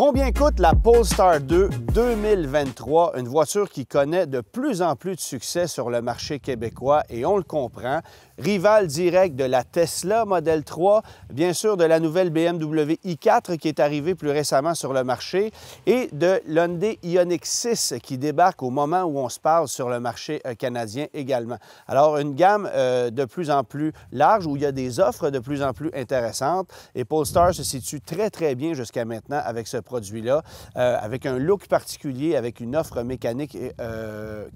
Combien coûte la Polestar 2 2023, une voiture qui connaît de plus en plus de succès sur le marché québécois et on le comprend. Rival direct de la Tesla Model 3, bien sûr de la nouvelle BMW i4 qui est arrivée plus récemment sur le marché et de l'Hyundai Ioniq 6 qui débarque au moment où on se parle sur le marché canadien également. Alors une gamme de plus en plus large où il y a des offres de plus en plus intéressantes et Polestar se situe très bien jusqu'à maintenant avec ce produit-là, avec un look particulier, avec une offre mécanique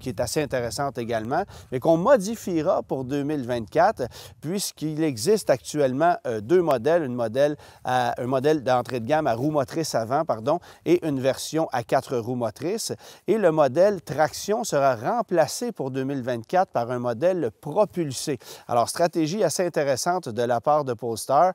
qui est assez intéressante également, mais qu'on modifiera pour 2024 puisqu'il existe actuellement deux modèles, un modèle d'entrée de gamme à roue motrice avant, et une version à 4 roues motrices. Et le modèle traction sera remplacé pour 2024 par un modèle propulsé. Alors, stratégie assez intéressante de la part de Polestar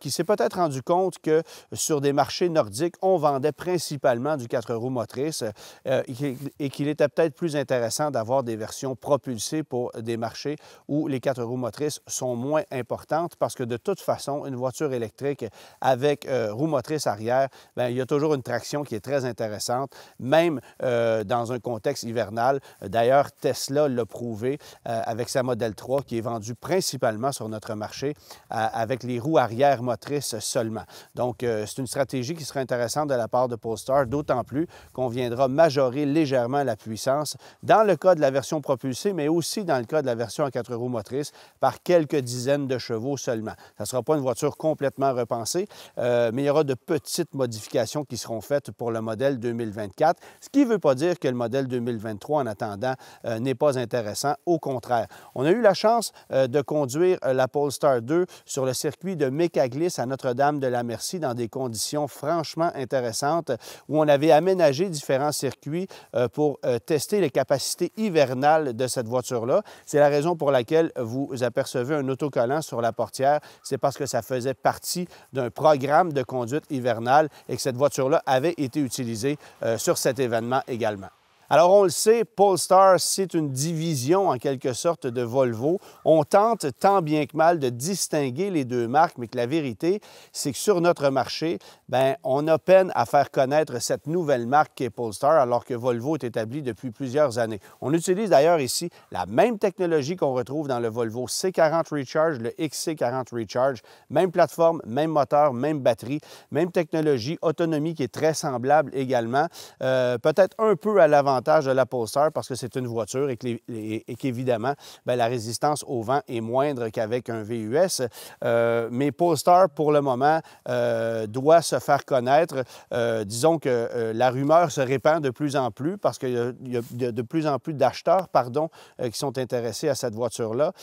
qui s'est peut-être rendu compte que sur des marchés nordiques, on vendait principalement du 4 roues motrices et qu'il était peut-être plus intéressant d'avoir des versions propulsées pour des marchés où les 4 roues motrices sont moins importantes parce que de toute façon, une voiture électrique avec roue motrice arrière, bien, il y a toujours une traction qui est très intéressante, même dans un contexte hivernal. D'ailleurs, Tesla l'a prouvé avec sa Model 3 qui est vendue principalement sur notre marché avec les roues arrière motrices seulement. Donc, c'est une stratégie qui serait intéressante de la part de Polestar, d'autant plus qu'on viendra majorer légèrement la puissance dans le cas de la version propulsée, mais aussi dans le cas de la version à 4 roues motrices par quelques dizaines de chevaux seulement. Ça ne sera pas une voiture complètement repensée, mais il y aura de petites modifications qui seront faites pour le modèle 2024, ce qui ne veut pas dire que le modèle 2023, en attendant, n'est pas intéressant. Au contraire, on a eu la chance de conduire la Polestar 2 sur le circuit de Mécaglisse à Notre-Dame-de-la-Merci dans des conditions franchement intéressantes où on avait aménagé différents circuits pour tester les capacités hivernales de cette voiture-là. C'est la raison pour laquelle vous apercevez un autocollant sur la portière. C'est parce que ça faisait partie d'un programme de conduite hivernale et que cette voiture-là avait été utilisée sur cet événement également. Alors, on le sait, Polestar, c'est une division en quelque sorte de Volvo. On tente tant bien que mal de distinguer les deux marques, mais que la vérité, c'est que sur notre marché, bien, on a peine à faire connaître cette nouvelle marque qui est Polestar, alors que Volvo est établie depuis plusieurs années. On utilise d'ailleurs ici la même technologie qu'on retrouve dans le Volvo C40 Recharge, le XC40 Recharge, même plateforme, même moteur, même batterie, même technologie, autonomie qui est très semblable également, peut-être un peu à l'avant de la Polestar parce que c'est une voiture et qu'évidemment, la résistance au vent est moindre qu'avec un VUS. Mais Polestar, pour le moment, doit se faire connaître. Disons que la rumeur se répand de plus en plus parce qu'il y a de plus en plus d'acheteurs, qui sont intéressés à cette voiture-là.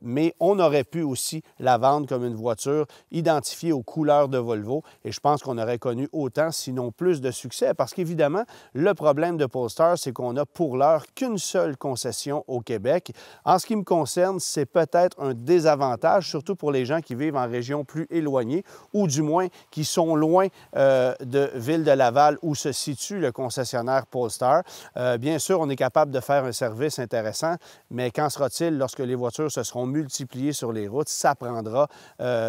Mais on aurait pu aussi la vendre comme une voiture identifiée aux couleurs de Volvo et je pense qu'on aurait connu autant, sinon plus de succès parce qu'évidemment, le problème de Polestar, c'est qu'on n'a pour l'heure qu'une seule concession au Québec. En ce qui me concerne, c'est peut-être un désavantage, surtout pour les gens qui vivent en région plus éloignée ou du moins qui sont loin de Ville de Laval où se situe le concessionnaire Polestar. Bien sûr, on est capable de faire un service intéressant, mais qu'en sera-t-il lorsque les voitures se seront multipliées sur les routes? Ça prendra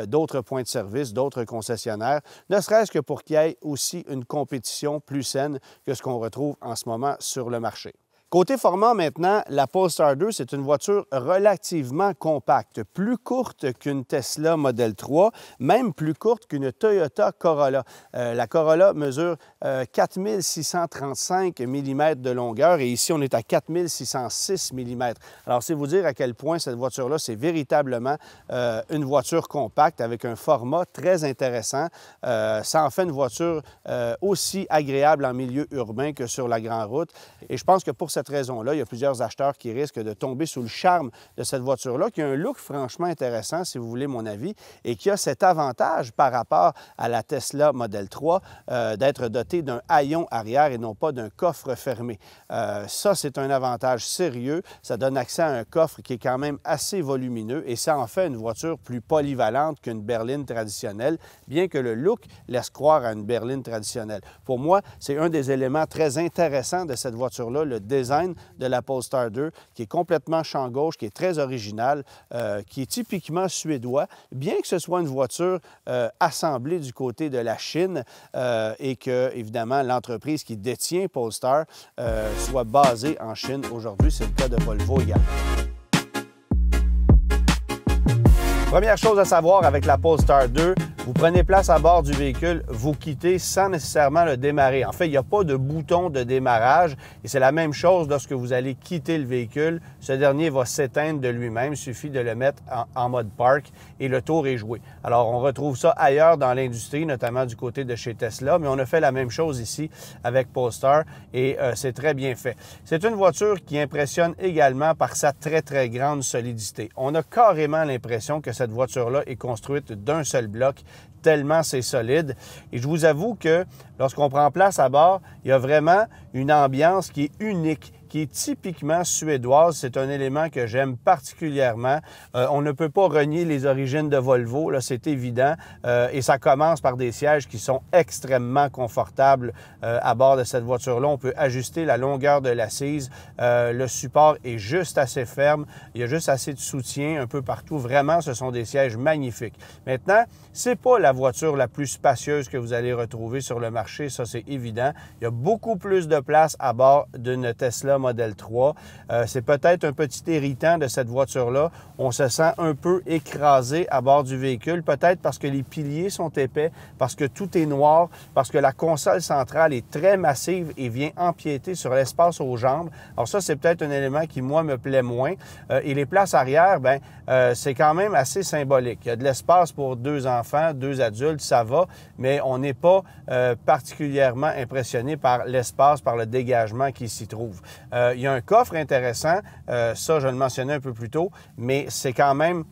d'autres points de service, d'autres concessionnaires, ne serait-ce que pour qu'il y ait aussi une compétition plus saine que ce qu'on retrouve en ce moment sur le marché. Côté format maintenant, la Polestar 2, c'est une voiture relativement compacte, plus courte qu'une Tesla Model 3, même plus courte qu'une Toyota Corolla. La Corolla mesure 4635 mm de longueur et ici, on est à 4606 mm. Alors, c'est vous dire à quel point cette voiture-là, c'est véritablement une voiture compacte avec un format très intéressant. Ça en fait une voiture aussi agréable en milieu urbain que sur la grande route. Et je pense que pour cette raison-là, il y a plusieurs acheteurs qui risquent de tomber sous le charme de cette voiture-là, qui a un look franchement intéressant, si vous voulez mon avis, et qui a cet avantage par rapport à la Tesla Model 3 d'être dotée d'un haillon arrière et non pas d'un coffre fermé. Ça, c'est un avantage sérieux. Ça donne accès à un coffre qui est quand même assez volumineux et ça en fait une voiture plus polyvalente qu'une berline traditionnelle, bien que le look laisse croire à une berline traditionnelle. Pour moi, c'est un des éléments très intéressants de cette voiture-là, le design design de la Polestar 2, qui est complètement champ gauche, qui est très original, qui est typiquement suédois, bien que ce soit une voiture assemblée du côté de la Chine et que, évidemment, l'entreprise qui détient Polestar soit basée en Chine aujourd'hui. C'est le cas de Volvo également. Première chose à savoir avec la Polestar 2, vous prenez place à bord du véhicule, vous quittez sans nécessairement le démarrer. En fait, il n'y a pas de bouton de démarrage et c'est la même chose lorsque vous allez quitter le véhicule. Ce dernier va s'éteindre de lui-même, il suffit de le mettre en mode park et le tour est joué. Alors, on retrouve ça ailleurs dans l'industrie, notamment du côté de chez Tesla, mais on a fait la même chose ici avec Polestar et c'est très bien fait. C'est une voiture qui impressionne également par sa très, très grande solidité. On a carrément l'impression que cette voiture-là est construite d'un seul bloc, tellement c'est solide. Et je vous avoue que lorsqu'on prend place à bord, il y a vraiment une ambiance qui est unique, qui est typiquement suédoise. C'est un élément que j'aime particulièrement. On ne peut pas renier les origines de Volvo, là, c'est évident. Et ça commence par des sièges qui sont extrêmement confortables à bord de cette voiture-là. On peut ajuster la longueur de l'assise. Le support est juste assez ferme. Il y a juste assez de soutien un peu partout. Vraiment, ce sont des sièges magnifiques. Maintenant, c'est pas la voiture la plus spacieuse que vous allez retrouver sur le marché, ça c'est évident. Il y a beaucoup plus de place à bord d'une Tesla Model 3. C'est peut-être un petit irritant de cette voiture-là. On se sent un peu écrasé à bord du véhicule, peut-être parce que les piliers sont épais, parce que tout est noir, parce que la console centrale est très massive et vient empiéter sur l'espace aux jambes. Alors ça, c'est peut-être un élément qui, moi, me plaît moins. Et les places arrière, bien, c'est quand même assez symbolique. Il y a de l'espace pour 2 enfants, 2 adultes, ça va, mais on n'est pas particulièrement impressionné par l'espace, par le dégagement qui s'y trouve. Il y a un coffre intéressant, ça je le mentionnais un peu plus tôt, mais c'est quand même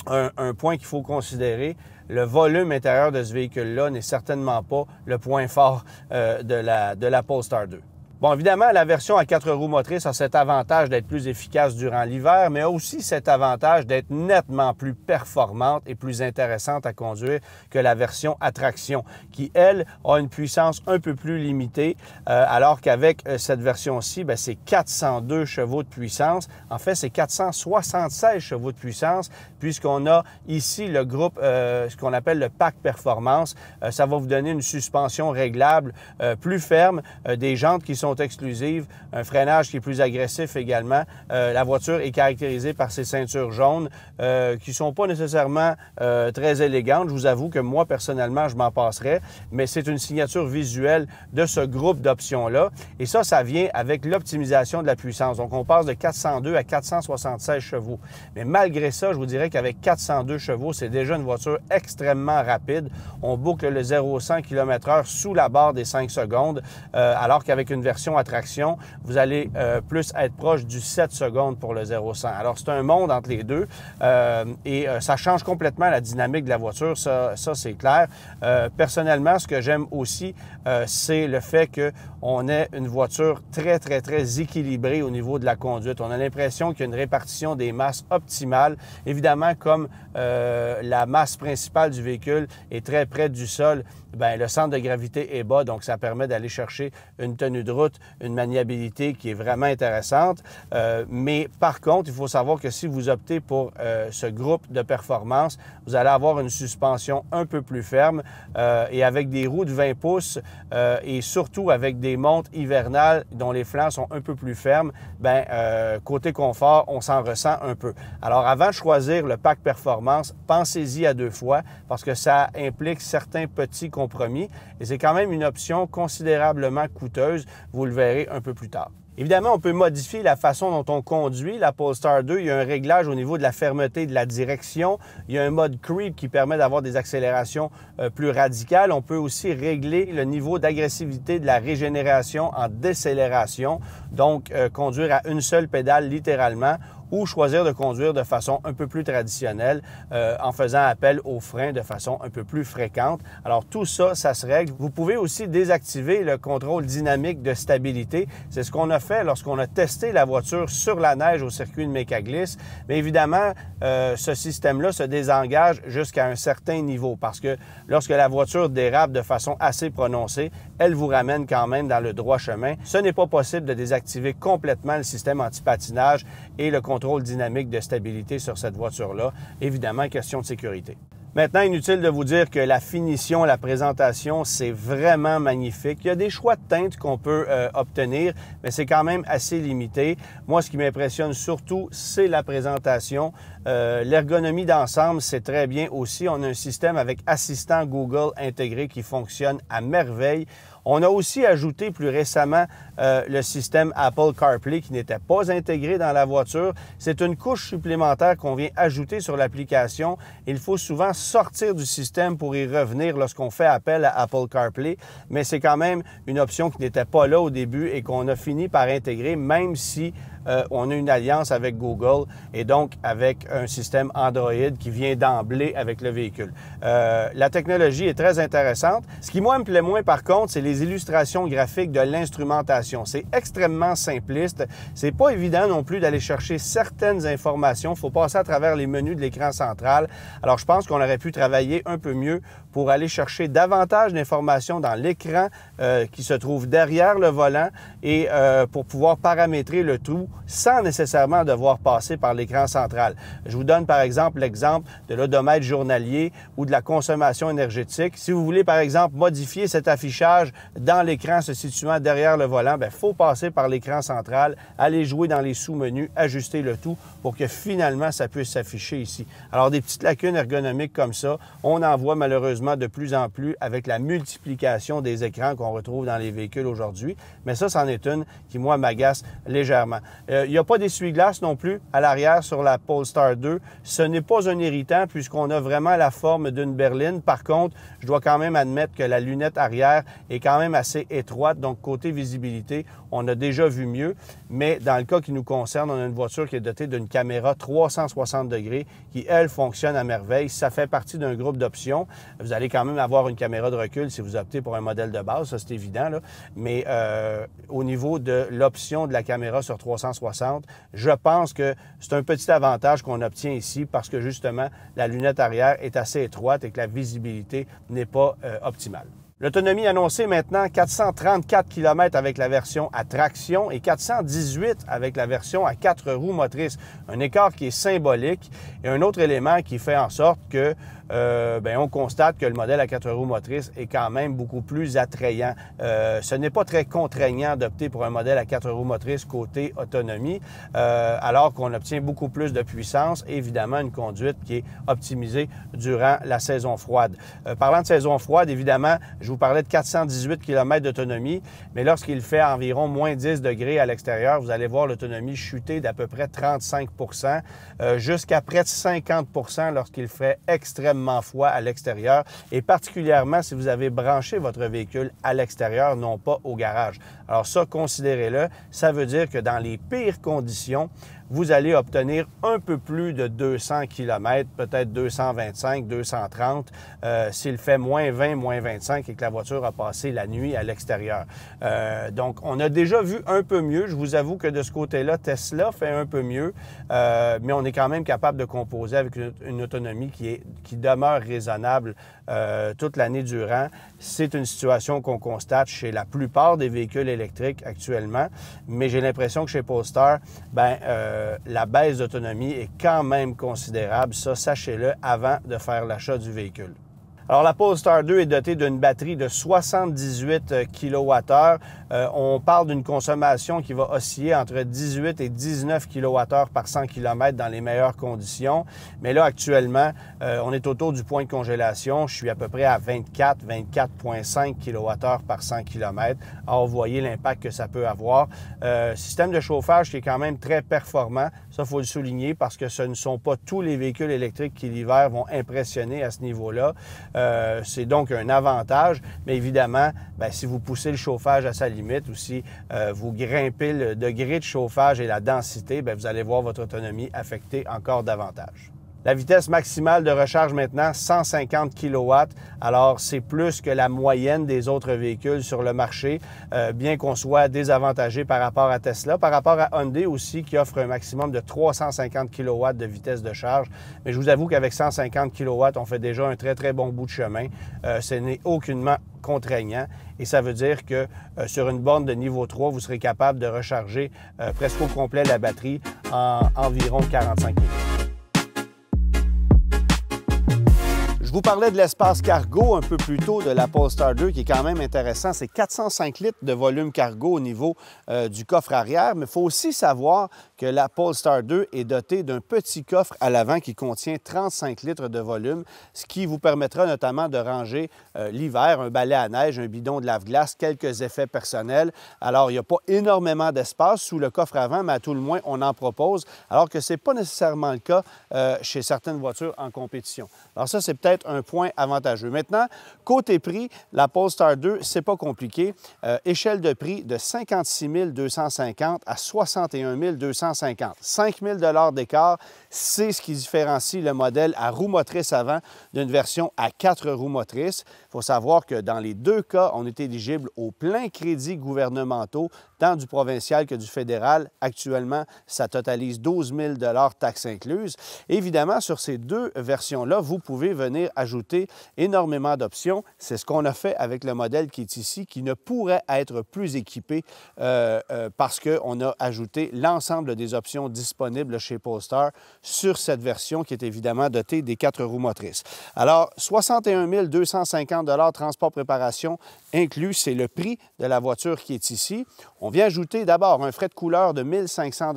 un point qu'il faut considérer. Le volume intérieur de ce véhicule-là n'est certainement pas le point fort de la Polestar 2. Bon, évidemment, la version à 4 roues motrices a cet avantage d'être plus efficace durant l'hiver, mais a aussi cet avantage d'être nettement plus performante et plus intéressante à conduire que la version à traction, qui, elle, a une puissance un peu plus limitée, alors qu'avec cette version-ci, c'est 402 chevaux de puissance. En fait, c'est 476 chevaux de puissance, puisqu'on a ici le groupe, ce qu'on appelle le pack performance. Ça va vous donner une suspension réglable plus ferme, des jantes qui sont exclusives, un freinage qui est plus agressif également. La voiture est caractérisée par ces ceintures jaunes qui ne sont pas nécessairement très élégantes. Je vous avoue que moi, personnellement, je m'en passerais, mais c'est une signature visuelle de ce groupe d'options-là. Et ça vient avec l'optimisation de la puissance. Donc, on passe de 402 à 476 chevaux. Mais malgré ça, je vous dirais qu'avec 402 chevaux, c'est déjà une voiture extrêmement rapide. On boucle le 0-100 km/h sous la barre des 5 secondes, alors qu'avec une version à traction, vous allez plus être proche du 7 secondes pour le 0-100. Alors, c'est un monde entre les deux et ça change complètement la dynamique de la voiture, ça c'est clair. Personnellement, ce que j'aime aussi, c'est le fait qu'on ait une voiture très, très, très équilibrée au niveau de la conduite. On a l'impression qu'il y a une répartition des masses optimale. Évidemment, comme la masse principale du véhicule est très près du sol, le centre de gravité est bas, donc ça permet d'aller chercher une tenue de route, une maniabilité qui est vraiment intéressante. Mais par contre, il faut savoir que si vous optez pour ce groupe de performance, vous allez avoir une suspension un peu plus ferme et avec des roues de 20 pouces et surtout avec des montres hivernales dont les flancs sont un peu plus fermes, côté confort, on s'en ressent un peu. Alors, avant de choisir le pack performance, pensez-y à 2 fois parce que ça implique certains petits compromis et c'est quand même une option considérablement coûteuse. Vous le verrez un peu plus tard. Évidemment, on peut modifier la façon dont on conduit la Polestar 2. Il y a un réglage au niveau de la fermeté de la direction. Il y a un mode creep qui permet d'avoir des accélérations plus radicales. On peut aussi régler le niveau d'agressivité de la régénération en décélération, donc conduire à une seule pédale littéralement ou choisir de conduire de façon un peu plus traditionnelle en faisant appel aux freins de façon un peu plus fréquente. Alors tout ça, ça se règle. Vous pouvez aussi désactiver le contrôle dynamique de stabilité. C'est ce qu'on a fait lorsqu'on a testé la voiture sur la neige au circuit de Mécaglisse. Mais évidemment, ce système-là se désengage jusqu'à un certain niveau parce que lorsque la voiture dérape de façon assez prononcée, elle vous ramène quand même dans le droit chemin. Ce n'est pas possible de désactiver complètement le système anti-patinage et le contrôle dynamique de stabilité sur cette voiture-là. Évidemment, question de sécurité. Maintenant, inutile de vous dire que la finition, la présentation, c'est vraiment magnifique. Il y a des choix de teintes qu'on peut obtenir, mais c'est quand même assez limité. Moi, ce qui m'impressionne surtout, c'est la présentation. L'ergonomie d'ensemble, c'est très bien aussi. On a un système avec assistant Google intégré qui fonctionne à merveille. On a aussi ajouté plus récemment le système Apple CarPlay qui n'était pas intégré dans la voiture. C'est une couche supplémentaire qu'on vient ajouter sur l'application. Il faut souvent sortir du système pour y revenir lorsqu'on fait appel à Apple CarPlay, mais c'est quand même une option qui n'était pas là au début et qu'on a fini par intégrer, même si on a une alliance avec Google et donc avec un système Android qui vient d'emblée avec le véhicule. La technologie est très intéressante. Ce qui, moi, me plaît moins, par contre, c'est les illustrations graphiques de l'instrumentation. C'est extrêmement simpliste. C'est pas évident non plus d'aller chercher certaines informations. Il faut passer à travers les menus de l'écran central. Alors, je pense qu'on aurait pu travailler un peu mieux pour aller chercher davantage d'informations dans l'écran qui se trouve derrière le volant et pour pouvoir paramétrer le tout sans nécessairement devoir passer par l'écran central. Je vous donne par exemple l'exemple de l'odomètre journalier ou de la consommation énergétique. Si vous voulez par exemple modifier cet affichage dans l'écran se situant derrière le volant, il faut passer par l'écran central, aller jouer dans les sous-menus, ajuster le tout pour que finalement ça puisse s'afficher ici. Alors des petites lacunes ergonomiques comme ça, on en voit malheureusement de plus en plus avec la multiplication des écrans qu'on retrouve dans les véhicules aujourd'hui, mais ça, c'en est une qui, moi, m'agace légèrement. Il n'y a pas d'essuie-glace non plus à l'arrière sur la Polestar 2. Ce n'est pas un irritant puisqu'on a vraiment la forme d'une berline. Par contre, je dois quand même admettre que la lunette arrière est quand même assez étroite, donc côté visibilité, on a déjà vu mieux, mais dans le cas qui nous concerne, on a une voiture qui est dotée d'une caméra 360 degrés qui, elle, fonctionne à merveille. Ça fait partie d'un groupe d'options. Vous allez quand même avoir une caméra de recul si vous optez pour un modèle de base, ça c'est évident, là. Mais au niveau de l'option de la caméra sur 360, je pense que c'est un petit avantage qu'on obtient ici parce que justement, la lunette arrière est assez étroite et que la visibilité n'est pas optimale. L'autonomie annoncée maintenant, 434 km avec la version à traction et 418 avec la version à 4 roues motrices. Un écart qui est symbolique et un autre élément qui fait en sorte que on constate que le modèle à 4 roues motrices est quand même beaucoup plus attrayant. Ce n'est pas très contraignant d'opter pour un modèle à 4 roues motrices côté autonomie, alors qu'on obtient beaucoup plus de puissance et évidemment une conduite qui est optimisée durant la saison froide. Parlant de saison froide, évidemment, je vous parlais de 418 km d'autonomie, mais lorsqu'il fait environ moins 10 degrés à l'extérieur, vous allez voir l'autonomie chuter d'à peu près 35 jusqu'à près de 50 lorsqu'il fait extrêmement froid à l'extérieur et particulièrement si vous avez branché votre véhicule à l'extérieur, non pas au garage. Alors ça, considérez-le, ça veut dire que dans les pires conditions, vous allez obtenir un peu plus de 200 km, peut-être 225, 230, s'il fait moins 20, moins 25 et que la voiture a passé la nuit à l'extérieur. Donc, on a déjà vu un peu mieux. Je vous avoue que de ce côté-là, Tesla fait un peu mieux, mais on est quand même capable de composer avec une autonomie qui demeure raisonnable toute l'année durant. C'est une situation qu'on constate chez la plupart des véhicules électriques actuellement, mais j'ai l'impression que chez Polestar, la baisse d'autonomie est quand même considérable. Ça, sachez-le avant de faire l'achat du véhicule. Alors, la Polestar 2 est dotée d'une batterie de 78 kWh. On parle d'une consommation qui va osciller entre 18 et 19 kWh par 100 km dans les meilleures conditions. Mais là, actuellement, on est autour du point de congélation. Je suis à peu près à 24, 24,5 kWh par 100 km. Alors, vous voyez l'impact que ça peut avoir. Système de chauffage qui est quand même très performant. Ça, il faut le souligner parce que ce ne sont pas tous les véhicules électriques qui, l'hiver, vont impressionner à ce niveau-là. C'est donc un avantage, mais évidemment, bien, si vous poussez le chauffage à sa limite ou si vous grimpez le degré de chauffage et la densité, bien, vous allez voir votre autonomie affectée encore davantage. La vitesse maximale de recharge maintenant, 150 kW. Alors, c'est plus que la moyenne des autres véhicules sur le marché, bien qu'on soit désavantagé par rapport à Tesla, par rapport à Hyundai aussi, qui offre un maximum de 350 kW de vitesse de charge. Mais je vous avoue qu'avec 150 kW, on fait déjà un très, très bon bout de chemin. Ce n'est aucunement contraignant et ça veut dire que sur une borne de niveau 3, vous serez capable de recharger presque au complet la batterie en environ 45 minutes. Je vous parlais de l'espace cargo un peu plus tôt de la Polestar 2 qui est quand même intéressant. C'est 405 litres de volume cargo au niveau du coffre arrière, mais il faut aussi savoir que la Polestar 2 est dotée d'un petit coffre à l'avant qui contient 35 litres de volume, ce qui vous permettra notamment de ranger l'hiver un balai à neige, un bidon de lave-glace, quelques effets personnels. Alors, il n'y a pas énormément d'espace sous le coffre avant, mais à tout le moins, on en propose, alors que ce n'est pas nécessairement le cas chez certaines voitures en compétition. Alors ça, c'est peut-être un point avantageux. Maintenant, côté prix, la Polestar 2, c'est pas compliqué. Échelle de prix de 56 250 à 61 250. 5 000 d'écart, c'est ce qui différencie le modèle à roue motrice avant d'une version à 4 roues motrices. Il faut savoir que dans les deux cas, on est éligible aux pleins crédits gouvernementaux, tant du provincial que du fédéral. Actuellement, ça totalise 12 000 taxes incluses. Évidemment, sur ces deux versions-là, vous pouvez venir ajouter énormément d'options. C'est ce qu'on a fait avec le modèle qui est ici, qui ne pourrait être plus équipé parce qu'on a ajouté l'ensemble des options disponibles chez Polestar sur cette version qui est évidemment dotée des 4 roues motrices. Alors, 61 250 transport préparation inclus, c'est le prix de la voiture qui est ici. On vient ajouter d'abord un frais de couleur de 1 500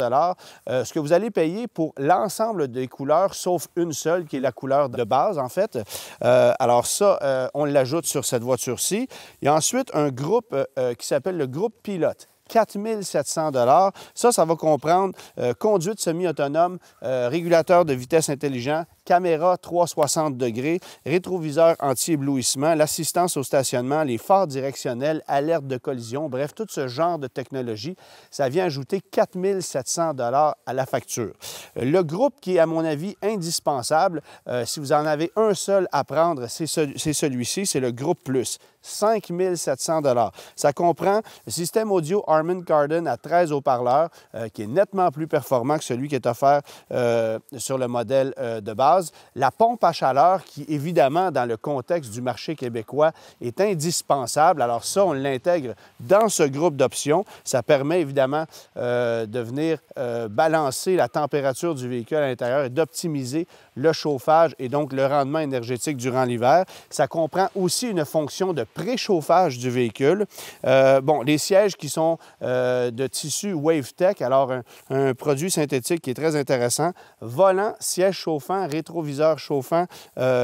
ce que vous allez payer pour l'ensemble des couleurs, sauf une seule, qui est la couleur de base, en fait. Alors ça, on l'ajoute sur cette voiture-ci. Il y a ensuite un groupe qui s'appelle le groupe pilote. 4 700 $. Ça va comprendre conduite semi-autonome, régulateur de vitesse intelligent, caméra 360 degrés, rétroviseur anti-éblouissement, l'assistance au stationnement, les phares directionnels, alerte de collision, bref, tout ce genre de technologie, ça vient ajouter 4 700 $ à la facture. Le groupe qui est, à mon avis, indispensable, si vous en avez un seul à prendre, c'est celui-ci, c'est le groupe Plus. 5 700 $. Ça comprend le système audio Harman Kardon à 13 haut-parleurs, qui est nettement plus performant que celui qui est offert sur le modèle de base. La pompe à chaleur qui, évidemment, dans le contexte du marché québécois, est indispensable. Alors ça, on l'intègre dans ce groupe d'options. Ça permet, évidemment, de venir balancer la température du véhicule à l'intérieur et d'optimiser le chauffage et donc le rendement énergétique durant l'hiver. Ça comprend aussi une fonction de préchauffage du véhicule. Bon, les sièges qui sont de tissu WaveTech, alors un produit synthétique qui est très intéressant. Volant, siège chauffant, rétroviseur chauffant,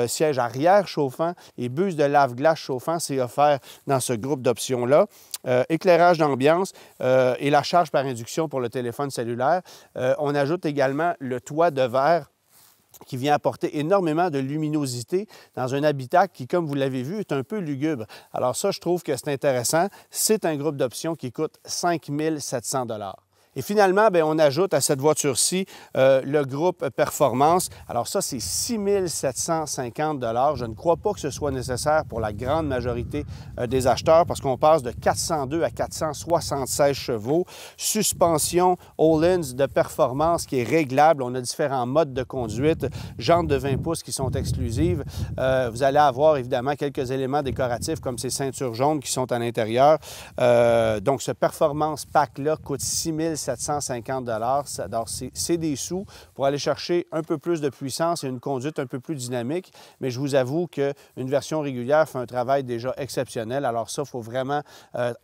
siège arrière chauffant et buse de lave-glace chauffant, c'est offert dans ce groupe d'options-là. Éclairage d'ambiance et la charge par induction pour le téléphone cellulaire. On ajoute également le toit de verre qui vient apporter énormément de luminosité dans un habitat qui, comme vous l'avez vu, est un peu lugubre. Alors ça, je trouve que c'est intéressant. C'est un groupe d'options qui coûte 5 700 $. Et finalement, bien, on ajoute à cette voiture-ci le groupe Performance. Alors ça, c'est 6 750 $. Je ne crois pas que ce soit nécessaire pour la grande majorité des acheteurs parce qu'on passe de 402 à 476 chevaux. Suspension Öhlins de performance qui est réglable. On a différents modes de conduite. Jantes de 20 pouces qui sont exclusives. Vous allez avoir évidemment quelques éléments décoratifs comme ces ceintures jaunes qui sont à l'intérieur. Donc ce Performance Pack-là coûte 6 750 $. Alors, c'est des sous pour aller chercher un peu plus de puissance et une conduite un peu plus dynamique. Mais je vous avoue qu'une version régulière fait un travail déjà exceptionnel. Alors ça, il faut vraiment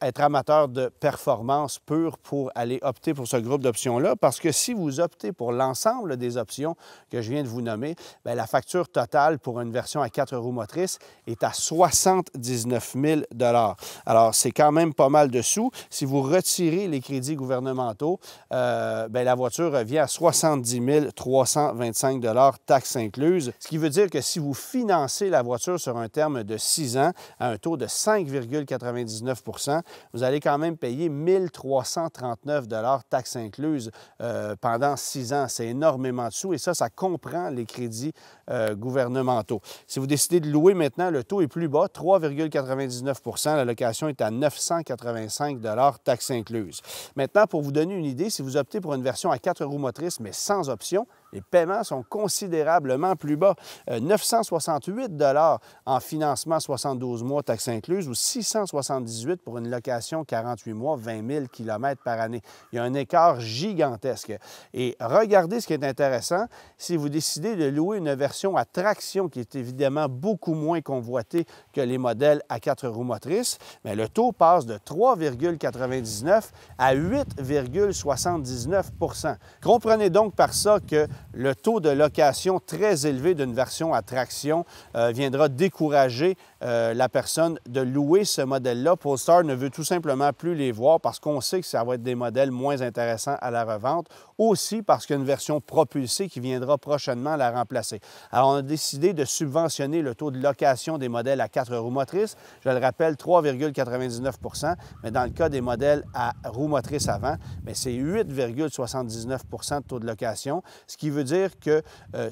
être amateur de performance pure pour aller opter pour ce groupe d'options-là. Parce que si vous optez pour l'ensemble des options que je viens de vous nommer, bien, la facture totale pour une version à 4 roues motrices est à 79 000 $. Alors, c'est quand même pas mal de sous. Si vous retirez les crédits gouvernementaux, l'auto, la voiture revient à 70 325 taxes incluses, ce qui veut dire que si vous financez la voiture sur un terme de 6 ans à un taux de 5,99 %, vous allez quand même payer 1 339 taxes incluses pendant 6 ans. C'est énormément de sous et ça comprend les crédits gouvernementaux. Si vous décidez de louer maintenant, le taux est plus bas, 3,99 %. La location est à 985 taxes incluses. Maintenant, pour vous donner une idée, si vous optez pour une version à 4 roues motrices, mais sans option, les paiements sont considérablement plus bas. 968 en financement 72 mois, taxes incluses, ou 678 pour une location 48 mois, 20 000 km par année. Il y a un écart gigantesque. Et regardez ce qui est intéressant, si vous décidez de louer une version à traction, qui est évidemment beaucoup moins convoitée que les modèles à 4 roues motrices, mais le taux passe de 3,99 à 8,79 %. Comprenez donc par ça que le taux de location très élevé d'une version à traction viendra décourager la personne de louer ce modèle-là. Polestar ne veut tout simplement plus les voir parce qu'on sait que ça va être des modèles moins intéressants à la revente, aussi parce qu'il y a une version propulsée qui viendra prochainement la remplacer. Alors, on a décidé de subventionner le taux de location des modèles à 4 roues motrices. Je le rappelle, 3,99 %, mais dans le cas des modèles à roues motrices avant, c'est 8,79 % de taux de location, ce qui veut dire que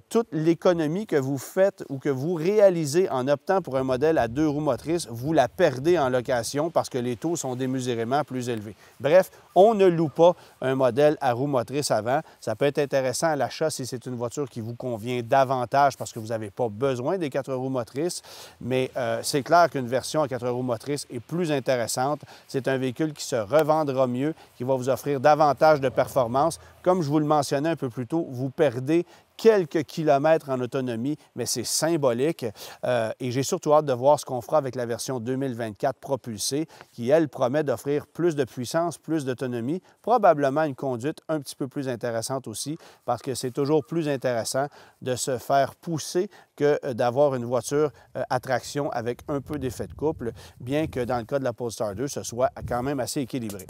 toute l'économie que vous faites ou que vous réalisez en optant pour un modèle à 2 roues motrices, vous la perdez en location parce que les taux sont démesurément plus élevés. Bref, on ne loue pas un modèle à roues motrices avant. Ça peut être intéressant à l'achat si c'est une voiture qui vous convient davantage parce que vous n'avez pas besoin des 4 roues motrices, mais c'est clair qu'une version à 4 roues motrices est plus intéressante. C'est un véhicule qui se revendra mieux, qui va vous offrir davantage de performance. Comme je vous le mentionnais un peu plus tôt, vous perdez quelques kilomètres en autonomie, mais c'est symbolique. Et j'ai surtout hâte de voir ce qu'on fera avec la version 2024 propulsée, qui, elle, promet d'offrir plus de puissance, plus d'autonomie, probablement une conduite un petit peu plus intéressante aussi, parce que c'est toujours plus intéressant de se faire pousser que d'avoir une voiture à traction avec un peu d'effet de couple, bien que dans le cas de la Polestar 2, ce soit quand même assez équilibré.